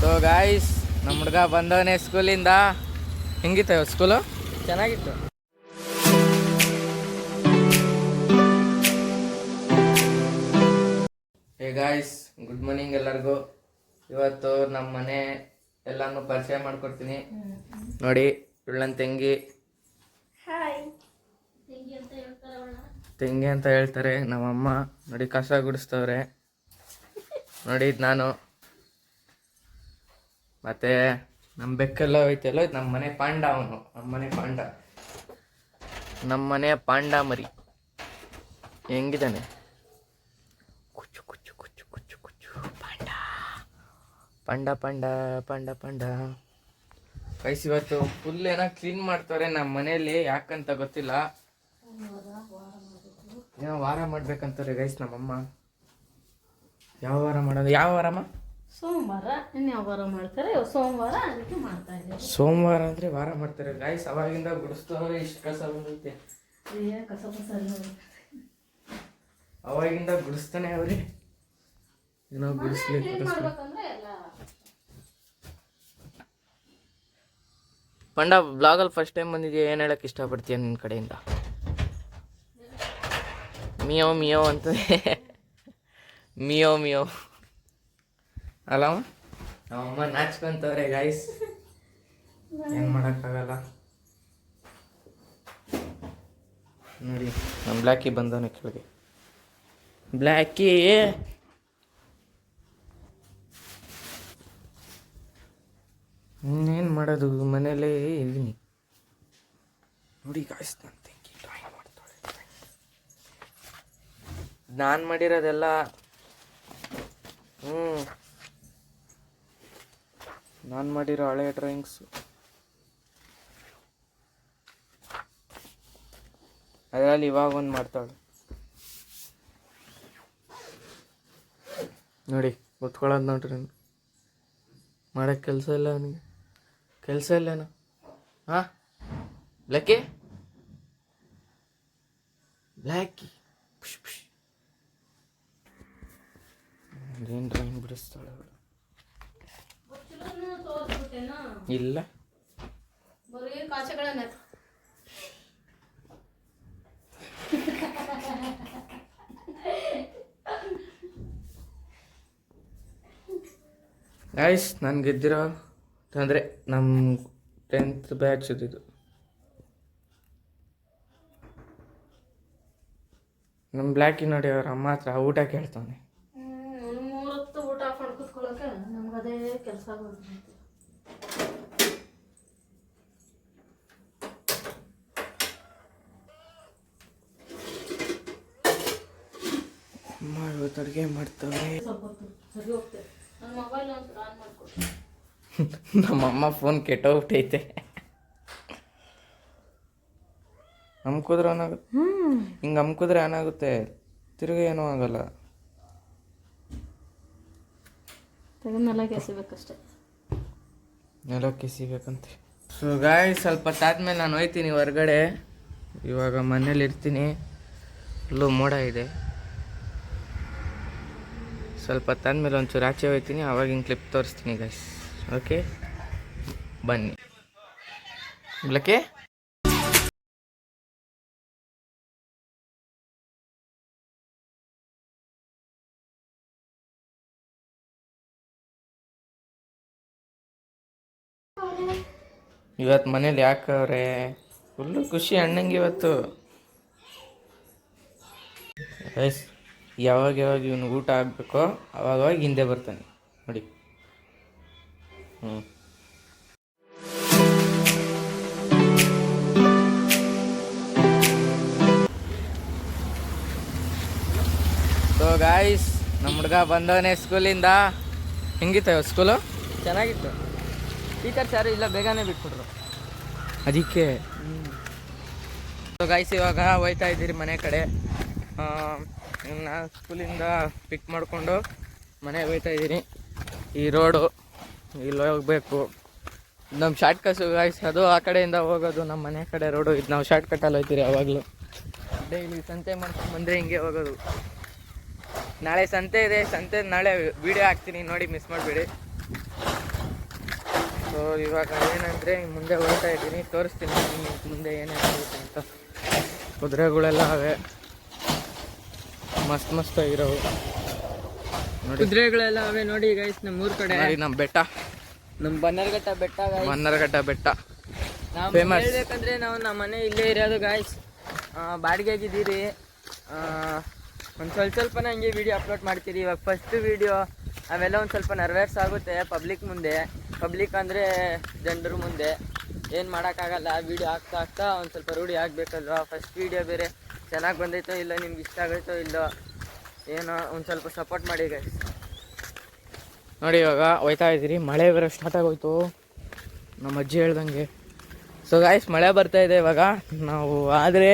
So guys, ನಮ್ಮ ಹುಡುಗ ಬಂದವನೇ ಸ್ಕೂಲಿಂದ. ಹೆಂಗಿತ್ತು ಸ್ಕೂಲು? ಚೆನ್ನಾಗಿತ್ತು. ಹೇ ಗಾಯ್ಸ್, ಗುಡ್ ಮಾರ್ನಿಂಗ್ ಎಲ್ಲರಿಗೂ. ಇವತ್ತು ನಮ್ಮ ಮನೆ ಎಲ್ಲಾನು ಪರಿಚಯ ಮಾಡ್ಕೊಡ್ತೀನಿ. ನೋಡಿ, ಇವಳನ್ನ ತಂಗಿ ತಂಗಿ ಅಂತ ಹೇಳ್ತಾರೆ. ನಮ್ಮಮ್ಮ ನೋಡಿ ಕಸ ಗುಡಿಸ್ತವ್ರೆ. ನೋಡಿ ನಾನು ಮತ್ತೆ ನಮ್ಮ ಬೆಕ್ಕೆಲ್ಲ ಹೋಯ್ತಲ್ಲ, ನಮ್ಮ ಮನೆ ಪಾಂಡ. ಅವನು ನಮ್ಮ ಮನೆಯ ಪಾಂಡ ಮರಿ ಹೆಂಗಿದ್ದಾನೆ. ಕುಚ್ಚು ಕುಚ್ಚು ಕುಚ್ಚು ಕುಚ್ಚು ಕುಚ್ಚು ಪಾಂಡ ಪಾಂಡ ಪಾಂಡ ಪಾಂಡ ಪಾಂಡ. ಗೈಸ್, ಇವತ್ತು ಫುಲ್ ಏನೋ ಕ್ಲೀನ್ ಮಾಡ್ತಾರೆ ನಮ್ಮ ಮನೆಯಲ್ಲಿ. ಯಾಕಂತ ಗೊತ್ತಿಲ್ಲ, ಏನೋ ವಾರ ಮಾಡ್ಬೇಕಂತಾರೆ ಗೈಸ್ ನಮ್ಮಮ್ಮ. ಯಾವ ವಾರ ಮಾಡೋದು? ಯಾವ ವಾರಮ್ಮ? ಸೋಮವಾರ. ಇನ್ಯಾವ ವಾರ ಮಾಡ್ತಾರೆ? ಸೋಮವಾರ, ಅದಕ್ಕೆ ಮಾಡ್ತಾ ಇದ್ದೀವಿ. ಸೋಮವಾರ ಅಂದರೆ ವಾರ ಮಾಡ್ತಾರೆ ಗೈಸ್. ಅವಾಗಿಂದ ಗುಡಿಸ್ತವ್ರೆ. ಇಷ್ಟು ಕಸ ಬಂದೈತೆ. ಕಸ ಕಸ ಅವಾಗಿಂದ ಗುಡಿಸ್ತಾನೆ ಅವ್ರಿ. ಏನೋ ಗುಡಿಸ್ಲಿಕ್ಕೆ ಪಂಡ. ಬ್ಲಾಗಲ್ಲಿ ಫಸ್ಟ್ ಟೈಮ್ ಬಂದಿದ್ಯಾ, ಏನು ಹೇಳಕ್ಕೆ ಇಷ್ಟಪಡ್ತೀಯ ನಿನ್ನ ಕಡೆಯಿಂದ? ಮಿಯೋ ಮಿಯೋ ಅಂತ ಮಿಯೋ ಮಿಯೋ ಅಲ್ಲಮ್ಮ. ನಮ್ಮಮ್ಮ ನಾಚ್ಕೊಂತವ್ರೆ ಗಾಯ್ಸ್, ಏನು ಮಾಡೋಕ್ಕಾಗಲ್ಲ. ನೋಡಿ, ನಮ್ಮ ಬ್ಲ್ಯಾಕಿ ಬಂದವನೇ ಕೆಳಗೆ. ಬ್ಲ್ಯಾಕಿ, ಇನ್ನೇನು ಮಾಡೋದು, ಮನೇಲೇ ಇದ್ದೀನಿ. ನೋಡಿ ಗಾಯ್ಸ್, ನಾನು ತಂಗಿ ಡ್ರಾಯಿಂಗ್ ಮಾಡ್ತಾಳೆ. ನಾನು ಮಾಡಿರೋದೆಲ್ಲ ನಾನು ಮಾಡಿರೋ ಹಳೆ ಡ್ರಾಯಿಂಗ್ಸು. ಅದರಲ್ಲಿ ಇವಾಗ ಒಂದು ಮಾಡ್ತಾಳೆ ನೋಡಿ. ಗೊತ್ಕೊಳ್ಳೋದು ನೋಡ್ರಿ, ಮಾಡೋಕ್ಕೆ ಕೆಲಸ ಇಲ್ಲ ಅವನಿಗೆ. ಕೆಲಸ ಇಲ್ಲೇನು? ಹಾಂ, ಬ್ಲ್ಯಾಕಿ ಬ್ಲ್ಯಾಕಿ ಪುಷ್ ಪುಷ್. ಏನು ಡ್ರಾಯಿಂಗ್ ಬಿಡಿಸ್ತಾಳೆ ಅವಳು? ಇಲ್ಲ, ಬರೀ ಕಾಚಗಳನ್ನ. ಗೈಸ್, ನಾನು ಗೆದ್ದಿರೋ ಅಂದರೆ ನಮ್ಮ 10th ಬ್ಯಾಚ್ ಇದು. ನಮ್ಮ ಬ್ಲ್ಯಾಕಿ ನೋಡಿ, ಅವ್ರ ಅಮ್ಮ ಹತ್ರ ಊಟ ಕೇಳ್ತಾನೆ. 3 ಹೊತ್ತು ಊಟ ಹಾಕೊಂಡು ಕೂತ್ಕೊಳ್ಳೋಕೆ ನಮ್ಗೆ ಅದೇ ಕೆಲಸ ಆಗೋದು. ಅಮ್ಮ ಇವತ್ತು ಅಡುಗೆ ಮಾಡ್ತಾವೆ. ಸರಿ ಹೋಗ್ತೇವೆ. ನನ್ನ ಮೊಬೈಲ್ ಒಂದು ಆನ್ ಮಾಡ್ಕೊಡಿ. ನಮ್ಮಮ್ಮ ಫೋನ್ ಕೆಟ್ಟೋಗ್ಬಿಟ್ಟೈತೆ. ಅಮ್ಕಿದ್ರೆ ಆನ್ ಆಗುತ್ತೆ. ಹಿಂಗೆ ಅಮ್ಕಿದ್ರೆ ಆನ್ ಆಗುತ್ತೆ, ತಿರುಗಿ ಏನೂ ಆಗಲ್ಲ. ನೆಲಕ್ಕೆ ಎಸಿಬೇಕಷ್ಟೆ. ನೆಲಕ್ಕೆ ಎಸಿಬೇಕಂತೆ. ಸೊ ಗಾಯ್, ಸ್ವಲ್ಪ ಹೊತ್ತಾದ್ಮೇಲೆ ನಾನು ಹೋಯ್ತೀನಿ ಹೊರಗಡೆ. ಇವಾಗ ಮನೇಲಿ ಇರ್ತೀನಿ. ಫುಲ್ಲು ಮೋಡ ಇದೆ. ಸ್ವಲ್ಪ ಹೊತ್ತಾದ್ಮೇಲೆ ಒಂಚೂರು ಆಚೆ ಹೋಗ್ತೀನಿ. ಅವಾಗಿನ ಕ್ಲಿಪ್ ತೋರಿಸ್ತೀನಿ ಗೈಸ್. ಓಕೆ, ಬನ್ನಿ. ಬ್ಲ್ಯಾಕಿ, ಇವತ್ತು ಮನೇಲಿ ಯಾಕವ್ರೆ ಫುಲ್ಲು ಖುಷಿ ಅಣ್ಣಂಗೆ ಇವತ್ತು. ಗೈಸ್, ಯಾವಾಗ ಇವನು ಊಟ ಆಗಬೇಕೋ ಅವಾಗ ಹಿಂದೆ ಬರ್ತಾನೆ ನೋಡಿ. ಸೊ ಗಾಯ್ಸ್, ನಮ್ಮ ಹುಡುಗ ಬಂದವನೇ ಸ್ಕೂಲಿಂದ. ಹೆಂಗಿತ್ತು ಸ್ಕೂಲು? ಚೆನ್ನಾಗಿತ್ತು. ಟೀಚರ್ಸ್ ಯಾರು ಇಲ್ಲ, ಬೇಗನೆ ಬಿಟ್ಬಿಟ್ರು ಅದಕ್ಕೆ. ಸೊ ಗಾಯ್ಸ್, ಇವಾಗ ಹೋಯ್ತಾ ಇದ್ದೀರಿ ಮನೆ ಕಡೆ. ನಾನು ಸ್ಕೂಲಿಂದ ಪಿಕ್ ಮಾಡಿಕೊಂಡು ಮನೆಗೆ ಹೋಗ್ತಾ ಇದ್ದೀನಿ. ಈ ರೋಡು ಇಲ್ಲಿ ಹೋಗಬೇಕು. ನಮ್ಮ ಶಾರ್ಟ್ ಕಟ್ ಗಾಯ್ಸ್, ಅದು ಆ ಕಡೆಯಿಂದ ಹೋಗೋದು. ನಮ್ಮ ಮನೆ ಕಡೆ ರೋಡು ಇದು. ನಾವು ಶಾರ್ಟ್ ಕಟ್ಟಲ್ಲಿ ಹೋಗ್ತೀರಿ ಯಾವಾಗಲೂ. ಡೈಲಿ ಸಂತೆ ಮಾಡ್ಕೊಂಡು ಬಂದರೆ ಹಿಂಗೆ ಹೋಗೋದು. ನಾಳೆ ಸಂತೆ ಇದೆ. ಸಂತೆ ನಾಳೆ ವೀಡಿಯೋ ಹಾಕ್ತೀನಿ, ನೋಡಿ ಮಿಸ್ ಮಾಡಬೇಡಿ. ಸೊ ಇವಾಗ ಏನಂದರೆ ಮುಂದೆ ಹೋಗ್ತಾ ಇದ್ದೀನಿ, ತೋರಿಸ್ತೀನಿ ನಿಮ್ಗೆ ಮುಂದೆ ಏನೇನಾಗುತ್ತೆ ಅಂತ. ಕುದುರೆಗಳೆಲ್ಲ ಅವೆ, ಮಸ್ತ್ ಮಸ್ತ್ ಆಗಿರೋವು ನೋಡಿ. ಕುದುರೆಗಳೆಲ್ಲ ಅವೆ ನೋಡಿ ಗೈಸ್ ನಮ್ಮೂರ ಕಡೆ. ನಮ್ಮ ಬೆಟ್ಟ, ನಮ್ಮ ಬನ್ನರ್ಘಟ್ಟ ಬೆಟ್ಟ guys. ಬನ್ನರ್ಘಟ್ಟ ಬೆಟ್ಟ ನಾವು ಫೇಮಸ್. ಹೇಳ್ಬೇಕಂದ್ರೆ ನಾವು ನಮ್ಮ ಮನೆ ಇಲ್ಲೇ ಇರೋದು ಗಾಯ್ಸ್. ಬಾಡಿಗೆಗಿದ್ದೀರಿ. ಒಂದು ಸ್ವಲ್ಪನ ಹಂಗೆ ವಿಡಿಯೋ ಅಪ್ಲೋಡ್ ಮಾಡ್ತೀರಿ. ಇವಾಗ ಫಸ್ಟ್ ವಿಡಿಯೋ ಅವೆಲ್ಲ ಒಂದು ಸ್ವಲ್ಪ ನರ್ವಸ್ ಆಗುತ್ತೆ ಪಬ್ಲಿಕ್ ಮುಂದೆ. ಪಬ್ಲಿಕ್ ಅಂದರೆ ಜನರ ಮುಂದೆ ಏನು ಮಾಡೋಕ್ಕಾಗಲ್ಲ. ವೀಡಿಯೋ ಆಗ್ತಾ ಒಂದು ಸ್ವಲ್ಪ ರೂಢಿ ಆಗಬೇಕಲ್ವ. ಫಸ್ಟ್ ವೀಡಿಯೋ ಬೇರೆ ಚೆನ್ನಾಗಿ ಬಂದೈತೋ ಇಲ್ಲ, ನಿಮ್ಗೆ ಇಷ್ಟ ಆಗೈತೋ ಇಲ್ಲೋ ಏನೋ ಒಂದು ಸ್ವಲ್ಪ ಸಪೋರ್ಟ್ ಮಾಡಿ ಗೈಸ್. ನೋಡಿ ಇವಾಗ ಹೋಯ್ತಾ ಇದ್ದೀರಿ, ಮಳೆ ಬೇರೆ ಸ್ಟಾರ್ಟ್ ಆಗೋಯ್ತು ನಮ್ಮ ಅಜ್ಜಿ ಹೇಳ್ದಂಗೆ. ಸೊ ಗಾಯ್ಸ್ ಮಳೆ ಬರ್ತಾ ಇದೆ ಇವಾಗ. ನಾವು ಆದರೆ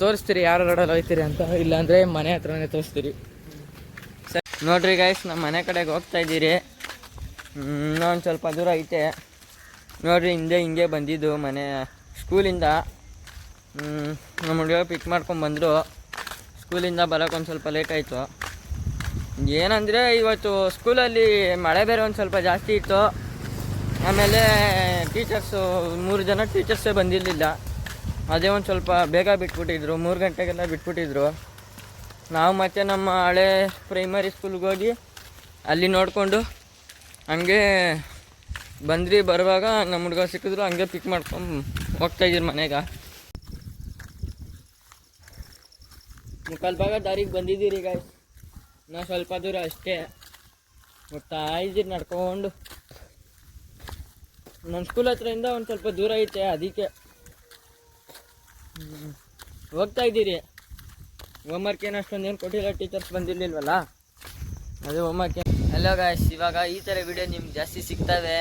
ತೋರಿಸ್ತೀರಿ ಯಾರು ರೋಡಲ್ಲಿ ಹೋಯ್ತೀರಿ ಅಂತ, ಇಲ್ಲಾಂದರೆ ಮನೆ ಹತ್ರನೇ ತೋರಿಸ್ತೀರಿ. ನೋಡ್ರಿ ಗೈಸ್ ನಮ್ಮ ಮನೆ ಕಡೆಗೆ ಹೋಗ್ತಾ ಇದ್ದೀರಿ. ಇನ್ನೊಂದು ಸ್ವಲ್ಪ ದೂರ ಐತೆ ನೋಡ್ರಿ. ಹಿಂಗೆ ಬಂದಿದ್ದು ಮನೆ ಸ್ಕೂಲಿಂದ. ನಮ್ಮ ಹುಡುಗ ಪಿಕ್ ಮಾಡ್ಕೊಂಡು ಬಂದರು. ಸ್ಕೂಲಿಂದ ಬರೋಕೆ ಒಂದು ಸ್ವಲ್ಪ ಲೇಟ್ ಆಯಿತು. ಏನಂದರೆ ಇವತ್ತು ಸ್ಕೂಲಲ್ಲಿ ಮಳೆ ಬೇರೆ ಒಂದು ಸ್ವಲ್ಪ ಜಾಸ್ತಿ ಇತ್ತು. ಆಮೇಲೆ ಟೀಚರ್ಸು 3 ಜನ ಟೀಚರ್ಸೇ ಬಂದಿರಲಿಲ್ಲ. ಅದೇ ಒಂದು ಸ್ವಲ್ಪ ಬೇಗ ಬಿಟ್ಬಿಟ್ಟಿದ್ರು, 3 ಗಂಟೆಗೆಲ್ಲ ಬಿಟ್ಬಿಟ್ಟಿದ್ರು. ನಾವು ಮತ್ತೆ ನಮ್ಮ ಹಳೆ ಪ್ರೈಮರಿ ಸ್ಕೂಲ್ಗೆ ಹೋಗಿ ಅಲ್ಲಿ ನೋಡಿಕೊಂಡು ಹಂಗೆ ಬಂದ್ರಿ. ಬರುವಾಗ ನಮ್ಮ ಹುಡುಗ ಸಿಕ್ಕಿದ್ರು, ಹಂಗೆ ಪಿಕ್ ಮಾಡ್ಕೊಂಡು ಹೋಗ್ತಾಯಿದ್ದೀರಿ ಮನೆಗೆ. ಮುಕ್ಕಾಲು ಭಾಗ ದಾರಿಗೆ ಬಂದಿದ್ದೀರಿ ಗಾಯ್ಸ್. ನಾವು ಸ್ವಲ್ಪ ದೂರ ಅಷ್ಟೇ ಹೋಗ್ತಾ ಇದ್ದೀರಿ ನಡ್ಕೊಂಡು. ನಮ್ಮ ಸ್ಕೂಲ್ ಹತ್ರದಿಂದ ಒಂದು ಸ್ವಲ್ಪ ದೂರ ಐತೆ, ಅದಕ್ಕೆ ಹೋಗ್ತಾ ಇದ್ದೀರಿ. ಹೋಮ್ವರ್ಕ್ ಏನು ಅಷ್ಟೊಂದೇನು ಕೊಟ್ಟಿಲ್ಲ, ಟೀಚರ್ಸ್ ಬಂದಿರಲಿಲ್ವಲ್ಲ, ಅದೇ ಹೋಮ್ವರ್ಕ್. ಹಲೋ ಗಾಯ್ಸ್, ಇವಾಗ ಈ ಥರ ವಿಡಿಯೋ ನಿಮ್ಗೆ ಜಾಸ್ತಿ ಸಿಗ್ತವೆ.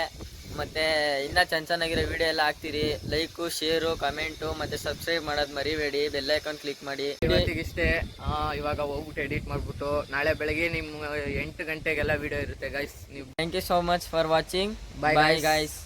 ಮತ್ತು ಇನ್ನೂ ಚೆನ್ನಾಗಿರೋ ವಿಡಿಯೋ ಎಲ್ಲ ಹಾಕ್ತೀರಿ. ಲೈಕು, ಶೇರು, ಕಮೆಂಟು ಮತ್ತು ಸಬ್ಸ್ಕ್ರೈಬ್ ಮಾಡೋದು ಮರಿಬೇಡಿ. ಬೆಲ್ ಐಕಾನ್ ಕ್ಲಿಕ್ ಮಾಡಿ. ಇವತ್ತಿಗಿಷ್ಟೇ. ಇವಾಗ ಹೋಗ್ಬಿಟ್ಟು ಎಡಿಟ್ ಮಾಡಿಬಿಟ್ಟು ನಾಳೆ ಬೆಳಗ್ಗೆ ನಿಮ್ಮ 8 ಗಂಟೆಗೆಲ್ಲ ವಿಡಿಯೋ ಇರುತ್ತೆ ಗಾಯ್ಸ್. ನೀವು thank you so much for watching. Bye bye guys. Guys.